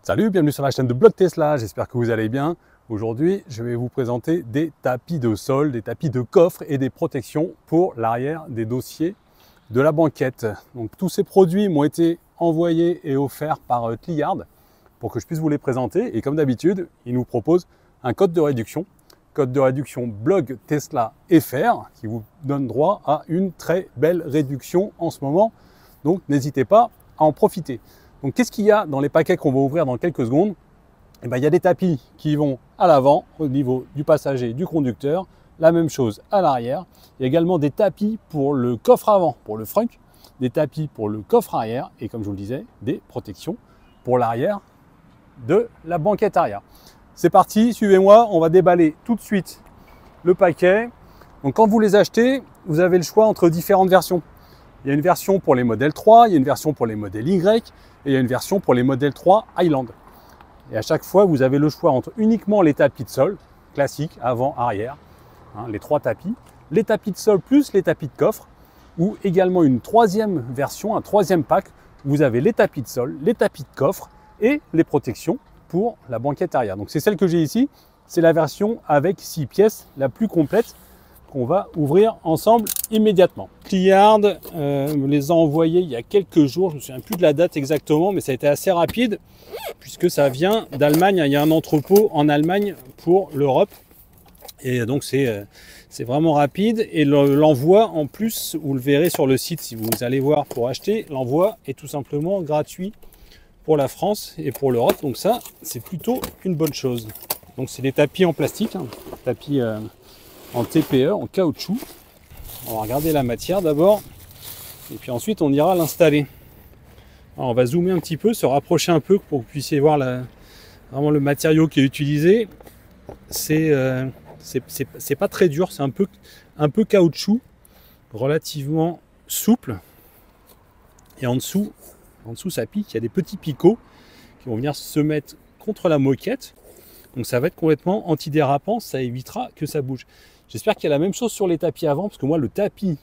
Salut, bienvenue sur la chaîne de Blog Tesla, j'espère que vous allez bien. Aujourd'hui, je vais vous présenter des tapis de sol, des tapis de coffre et des protections pour l'arrière des dossiers de la banquette. Donc tous ces produits m'ont été envoyés et offerts par Cliard pour que je puisse vous les présenter. Et comme d'habitude, ils nous proposent un code de réduction Blog Tesla FR qui vous donne droit à une très belle réduction en ce moment. Donc n'hésitez pas à en profiter. Donc qu'est-ce qu'il y a dans les paquets qu'on va ouvrir dans quelques secondes? Eh bien, il y a des tapis qui vont à l'avant au niveau du passager, du conducteur, la même chose à l'arrière. Il y a également des tapis pour le coffre avant, pour le frunk, des tapis pour le coffre arrière et comme je vous le disais, des protections pour l'arrière de la banquette arrière. C'est parti, suivez-moi, on va déballer tout de suite le paquet. Donc quand vous les achetez, vous avez le choix entre différentes versions. Il y a une version pour les modèles 3, il y a une version pour les modèles Y et il y a une version pour les modèles 3 Highland. Et à chaque fois, vous avez le choix entre uniquement les tapis de sol, classiques, avant, arrière, les trois tapis, les tapis de sol plus les tapis de coffre, ou également une troisième version, un troisième pack, où vous avez les tapis de sol, les tapis de coffre et les protections pour la banquette arrière. Donc c'est celle que j'ai ici, c'est la version avec 6 pièces, la plus complète, qu'on va ouvrir ensemble immédiatement. Cliard me les a envoyés il y a quelques jours, je ne me souviens plus de la date exactement, mais ça a été assez rapide puisque ça vient d'Allemagne. Il y a un entrepôt en Allemagne pour l'Europe et donc c'est vraiment rapide. Et l'envoi en plus, vous le verrez sur le site si vous allez voir pour acheter, l'envoi est tout simplement gratuit pour la France et pour l'Europe. Donc ça, c'est plutôt une bonne chose. Donc c'est des tapis en plastique, tapis en TPE, en caoutchouc. On va regarder la matière d'abord et puis ensuite on ira l'installer. On va zoomer un petit peu, se rapprocher un peu pour que vous puissiez voir vraiment le matériau qui est utilisé. C'est pas très dur, c'est un peu caoutchouc, relativement souple. Et en dessous ça pique, il y a des petits picots qui vont venir se mettre contre la moquette. Donc ça va être complètement antidérapant, ça évitera que ça bouge. J'espère qu'il y a la même chose sur les tapis avant, parce que moi le tapis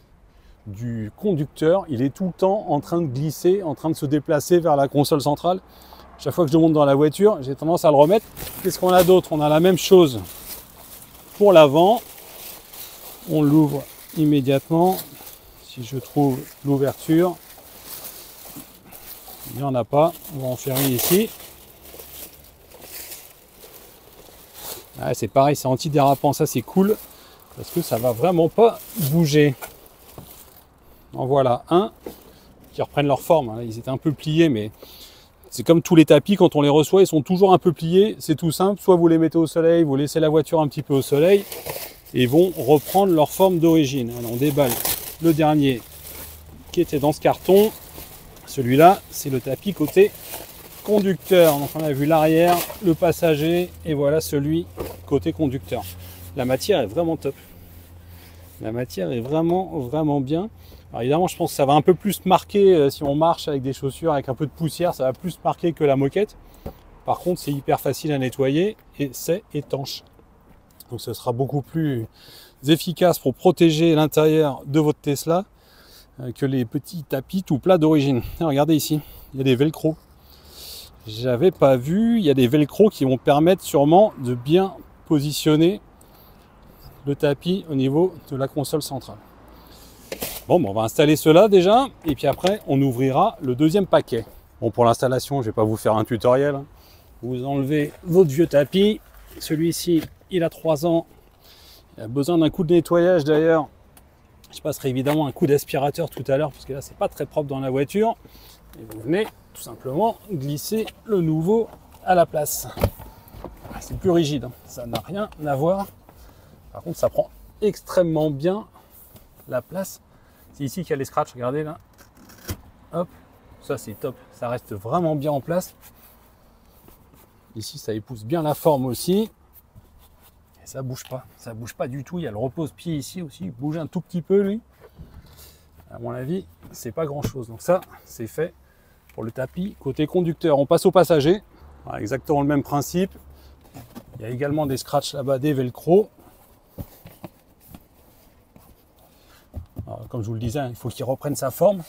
du conducteur, il est tout le temps en train de glisser, en train de se déplacer vers la console centrale. Chaque fois que je monte dans la voiture, j'ai tendance à le remettre. Qu'est-ce qu'on a d'autre? On a la même chose pour l'avant. On l'ouvre immédiatement. Si je trouve l'ouverture, il n'y en a pas. On va en faire une ici. Ah, c'est pareil, c'est antidérapant, ça c'est cool parce que ça va vraiment pas bouger. En voilà un qui reprennent leur forme. Ils étaient un peu pliés, mais c'est comme tous les tapis, quand on les reçoit, ils sont toujours un peu pliés. C'est tout simple, soit vous les mettez au soleil, vous laissez la voiture un petit peu au soleil et ils vont reprendre leur forme d'origine. On déballe le dernier qui était dans ce carton. Celui-là, c'est le tapis côté conducteur. Donc on a vu l'arrière, le passager et voilà celui côté conducteur. La matière est vraiment top. La matière est vraiment bien. Alors évidemment, je pense que ça va un peu plus marquer si on marche avec des chaussures avec un peu de poussière, ça va plus marquer que la moquette. Par contre, c'est hyper facile à nettoyer et c'est étanche. Donc ce sera beaucoup plus efficace pour protéger l'intérieur de votre Tesla que les petits tapis tout plats d'origine. Regardez ici, il y a des velcro. J'avais pas vu, il y a des velcro qui vont permettre sûrement de bien positionner le tapis au niveau de la console centrale. Bon, on va installer cela déjà et puis après on ouvrira le deuxième paquet. Bon, pour l'installation, je vais pas vous faire un tutoriel. Vous enlevez votre vieux tapis. Celui-ci, il a 3 ans. Il a besoin d'un coup de nettoyage d'ailleurs. Je passerai évidemment un coup d'aspirateur tout à l'heure parce que là c'est pas très propre dans la voiture. Et vous venez tout simplement glisser le nouveau à la place. C'est plus rigide, ça n'a rien à voir. Par contre, ça prend extrêmement bien la place. C'est ici qu'il y a les scratchs, regardez là. Hop, ça c'est top, ça reste vraiment bien en place. Ici, ça épouse bien la forme aussi. Et ça bouge pas du tout. Il y a le repose-pied ici aussi, il bouge un tout petit peu lui. À mon avis, c'est pas grand chose. Donc ça, c'est fait pour le tapis côté conducteur. On passe au passager. Voilà, exactement le même principe. Il y a également des scratchs là-bas, des velcro. Alors, comme je vous le disais, il faut qu'il reprenne sa forme.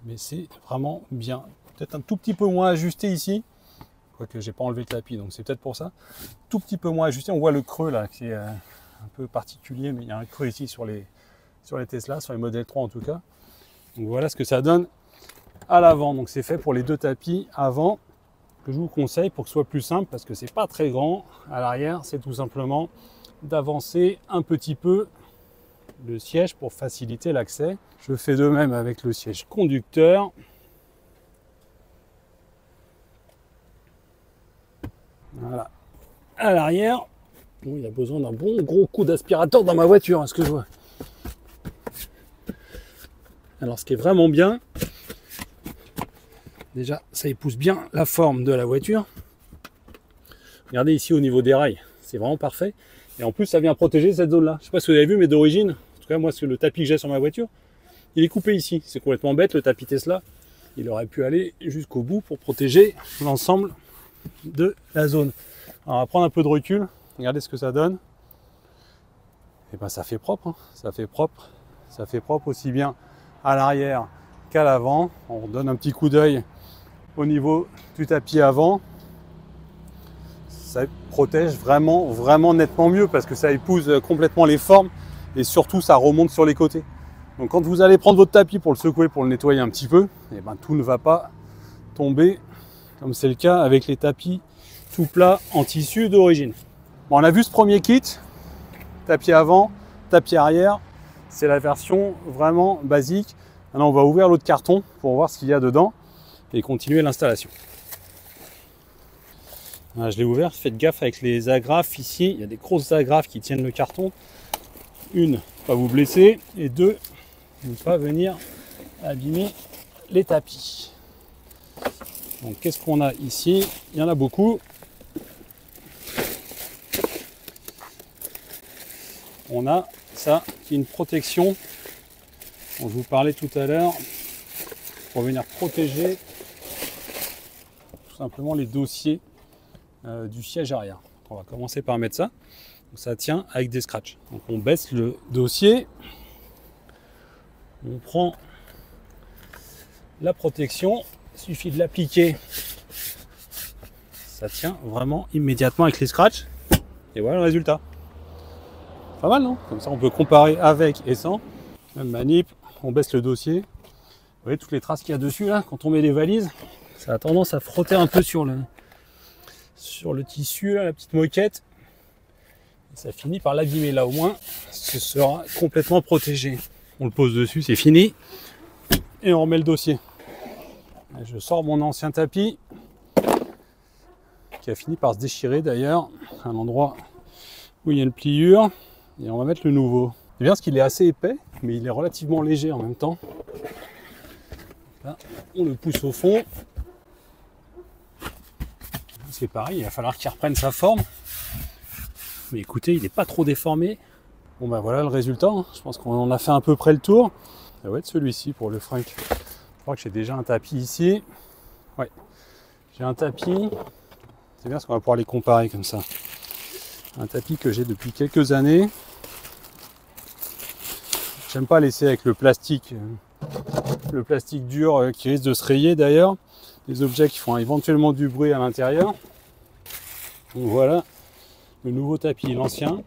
Mais c'est vraiment bien. peut-être un tout petit peu moins ajusté ici. Quoique j'ai pas enlevé le tapis, donc c'est peut-être pour ça. Tout petit peu moins ajusté. On voit le creux là, qui est un peu particulier, mais il y a un creux ici sur les Tesla, sur les modèles 3 en tout cas. Donc voilà ce que ça donne à l'avant. Donc c'est fait pour les deux tapis avant, que je vous conseille pour que ce soit plus simple, parce que c'est pas très grand. À l'arrière, c'est tout simplement d'avancer un petit peu le siège pour faciliter l'accès. Je fais de même avec le siège conducteur. Voilà. À l'arrière, bon, il a besoin d'un bon gros coup d'aspirateur dans ma voiture, est-ce que je vois. Alors ce qui est vraiment bien, déjà ça épouse bien la forme de la voiture. Regardez ici au niveau des rails, c'est vraiment parfait. Et en plus ça vient protéger cette zone là. Je sais pas si vous avez vu, mais d'origine, en tout cas moi c'est le tapis que j'ai sur ma voiture, il est coupé ici. C'est complètement bête, le tapis Tesla, il aurait pu aller jusqu'au bout pour protéger l'ensemble de la zone. Alors on va prendre un peu de recul, regardez ce que ça donne. Et ben ça fait propre, hein. Ça fait propre aussi bien à l'arrière qu'à l'avant. On donne un petit coup d'œil au niveau du tapis avant. Ça protège vraiment nettement mieux parce que ça épouse complètement les formes et surtout ça remonte sur les côtés. Donc quand vous allez prendre votre tapis pour le secouer, pour le nettoyer un petit peu, et ben tout ne va pas tomber comme c'est le cas avec les tapis tout plats en tissu d'origine. Bon, on a vu ce premier kit, tapis avant, tapis arrière, c'est la version vraiment basique. Maintenant on va ouvrir l'autre carton pour voir ce qu'il y a dedans et continuer l'installation. Voilà, je l'ai ouvert, faites gaffe avec les agrafes ici, il y a des grosses agrafes qui tiennent le carton. Une, pas vous blesser, et deux, ne pas venir abîmer les tapis. Donc qu'est-ce qu'on a ici? Il y en a beaucoup. On a ça qui est une protection dont je vous parlais tout à l'heure pour venir protéger tout simplement les dossiers du siège arrière. On va commencer par mettre ça. Donc ça tient avec des scratchs. Donc on baisse le dossier, on prend la protection, il suffit de l'appliquer, ça tient vraiment immédiatement avec les scratchs et voilà le résultat. Pas mal, non? Comme ça on peut comparer avec et sans. Même manip, on baisse le dossier. Vous voyez toutes les traces qu'il y a dessus là, quand on met les valises, ça a tendance à frotter un peu sur le tissu, là, la petite moquette. Et ça finit par l'abîmer. Là au moins, ce sera complètement protégé. On le pose dessus, c'est fini. Et on remet le dossier. Et je sors mon ancien tapis, qui a fini par se déchirer d'ailleurs, à l'endroit où il y a une pliure. Et on va mettre le nouveau. C'est bien parce qu'il est assez épais, mais il est relativement léger en même temps. Là, on le pousse au fond. C'est pareil, il va falloir qu'il reprenne sa forme. Mais écoutez, il n'est pas trop déformé. Bon ben voilà le résultat, hein. Je pense qu'on en a fait à peu près le tour. Ça va être celui-ci pour le Frank. Je crois que j'ai déjà un tapis ici. Ouais, j'ai un tapis. C'est bien parce qu'on va pouvoir les comparer comme ça. Un tapis que j'ai depuis quelques années. J'aime pas laisser avec le plastique dur qui risque de se rayer d'ailleurs. Des objets qui font éventuellement du bruit à l'intérieur. Donc voilà le nouveau tapis, l'ancien,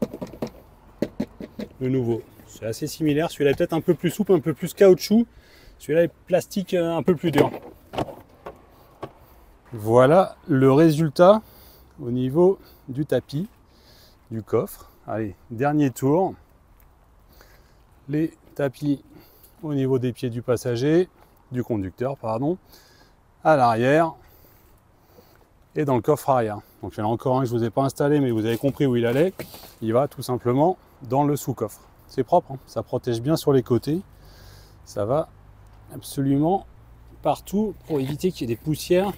le nouveau. C'est assez similaire, celui-là est peut-être un peu plus souple, un peu plus caoutchouc. Celui-là est plastique un peu plus dur. Voilà le résultat au niveau du tapis, du coffre. Allez, dernier tour. Les tapis au niveau des pieds du passager, du conducteur, pardon, à l'arrière et dans le coffre arrière. Donc il y en a encore un que je ne vous ai pas installé, mais vous avez compris où il allait. Il va tout simplement dans le sous-coffre. C'est propre, hein, ça protège bien sur les côtés. Ça va absolument partout pour éviter qu'il y ait des poussières.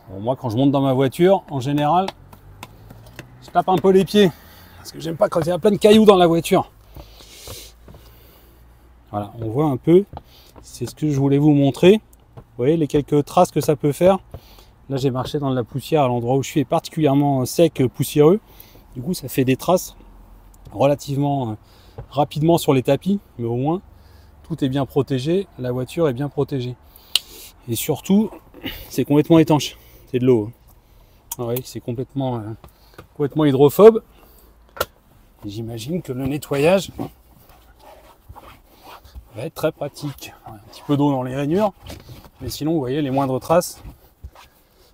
Bon, moi, quand je monte dans ma voiture, en général, je tape un peu les pieds parce que j'aime pas quand il y a plein de cailloux dans la voiture. Voilà, on voit un peu, c'est ce que je voulais vous montrer. Vous voyez les quelques traces que ça peut faire. Là, j'ai marché dans de la poussière à l'endroit où je suis, particulièrement sec, poussiéreux. Du coup, ça fait des traces relativement rapidement sur les tapis, mais au moins, tout est bien protégé, la voiture est bien protégée. Et surtout, c'est complètement étanche. C'est de l'eau. Ah ouais, c'est complètement hydrophobe. J'imagine que le nettoyage va être très pratique. Un petit peu d'eau dans les rainures, mais sinon, vous voyez, les moindres traces,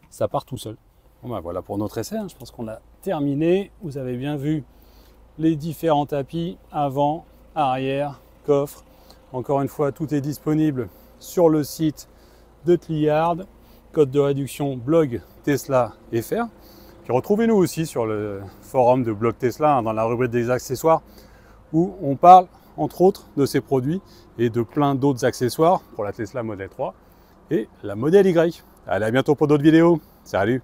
ça part tout seul. Bon ben voilà pour notre essai, hein. Je pense qu'on a terminé. Vous avez bien vu les différents tapis, avant, arrière, coffre. Encore une fois, tout est disponible sur le site de Tliard. Code de réduction blog Tesla FR. Puis retrouvez-nous aussi sur le forum de blog Tesla, hein, dans la rubrique des accessoires, où on parle entre autres de ces produits et de plein d'autres accessoires pour la Tesla Model 3 et la Model Y. Allez, à bientôt pour d'autres vidéos. Salut!